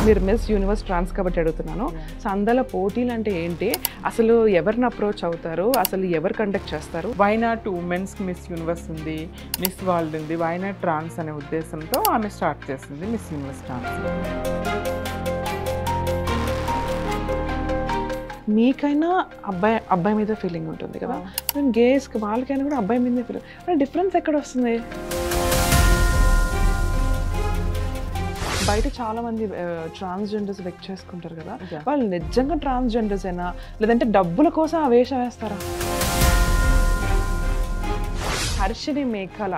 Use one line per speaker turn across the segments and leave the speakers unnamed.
మీరు miss universe ట్రాన్స్ కాబట్టి అడుగుతున్నాను. సో అందులో పోటీలు అంటే ఏంటి, అసలు ఎవరిని అప్రోచ్ అవుతారు, అసలు ఎవరు కండక్ట్ చేస్తారు?
Why not women's Miss Universe ఉంది, మిస్ వరల్డ్ ఉంది, వై నాట్ ట్రాన్స్ అనే ఉద్దేశంతో ఆమె స్టార్ట్ చేసింది మిస్ యూనివర్స్ ట్రాన్స్.
మీకైనా అబ్బాయి మీద ఫీలింగ్ ఉంటుంది కదా, గేస్కి వాళ్ళకైనా కూడా అబ్బాయి మీద ఫీలింగ్, డిఫరెన్స్ ఎక్కడ వస్తుంది? బయట చాలా మంది ట్రాన్స్జెండర్స్ వెక్ చేసుకుంటారు కదా, వాళ్ళు నిజంగా ట్రాన్స్జెండర్స్ అయినా లేదంటే డబ్బుల కోసం ఆ వేషం వేస్తారా? హర్షిని మేఘాల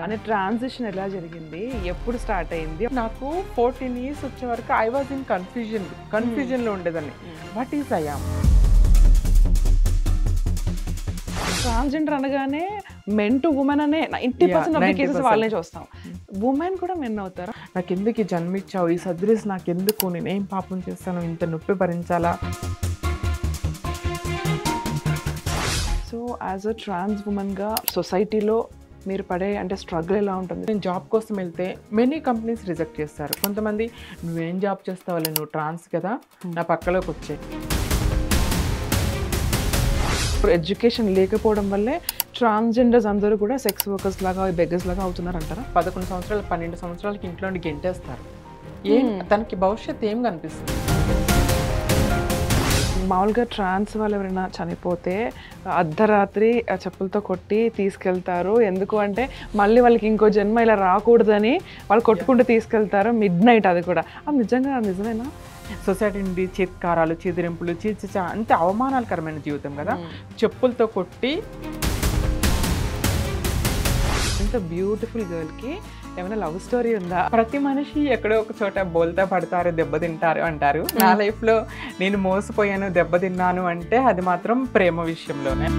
అనే ట్రాన్సిషన్ ఎలా జరిగింది, ఎప్పుడు స్టార్ట్ అయింది?
నాకు 14 years వచ్చే వరకు ఐ వాజ్ ఇన్ కన్ఫ్యూజన్లో ఉండేదాన్ని. What is I'm?
ట్రాన్స్జెండర్ అనగానే మెన్ టు ఉమెన్ అనే 90% ఆఫ్ ది కేసెస్ వాళ్ళనే చూస్తాం. ఉమెన్ కూడా మెన్ అవుతారా?
నాకు ఎందుకు ఈ జన్మిచ్చావు, ఈ సర్జరీస్ నాకు ఎందుకు, నేనేం పాపం చేస్తాను, ఇంత నొప్పి భరించాలా?
సో యాజ్ అ ట్రాన్స్ ఉమెన్గా సొసైటీలో మీరు పడే అంటే స్ట్రగుల్ ఎలా ఉంటుంది?
నేను జాబ్ కోసం వెళ్తే మెనీ కంపెనీస్ రిజెక్ట్ చేస్తారు. కొంతమంది నువ్వేం జాబ్ చేస్తావులే, నువ్వు ట్రాన్స్ కదా, నా పక్కలోకి వచ్చే.
ఎడ్యుకేషన్ లేకపోవడం వల్లే ట్రాన్స్జెండర్స్ అందరూ కూడా సెక్స్ వర్కర్స్ లాగా బెగ్గర్స్ లాగా అవుతున్నారు అంటారా?
11 సంవత్సరాలు 12 సంవత్సరాలకి ఇంట్లో నుండి గెంటేస్తారు. ఏం తనకి భవిష్యత్తు ఏం కనిపిస్తుంది?
మామూలుగా ట్రాన్స్ వాళ్ళు ఎవరైనా చనిపోతే అర్ధరాత్రి చెప్పులతో కొట్టి తీసుకెళ్తారు. ఎందుకు అంటే మళ్ళీ వాళ్ళకి ఇంకో జన్మ ఇలా రాకూడదని వాళ్ళు కొట్టుకుంటూ తీసుకెళ్తారు. మిడ్నైట్ అది కూడా. అది నిజమేనా?
సొసైటీ నుండి చిత్కారాలు, చిదిరింపులు, చీచిచా అంతే అవమానకరమైన జీవితం కదా. చెప్పులతో కొట్టి
ఇంత బ్యూటిఫుల్ గర్ల్కి ఏమైనా లవ్ స్టోరీ ఉందా?
ప్రతి మనిషి ఎక్కడో ఒక చోట బోల్తా పడతారు, దెబ్బతింటారు అంటారు. నా లైఫ్లో నేను మోసపోయాను, దెబ్బతిన్నాను అంటే అది మాత్రం ప్రేమ విషయంలోనే.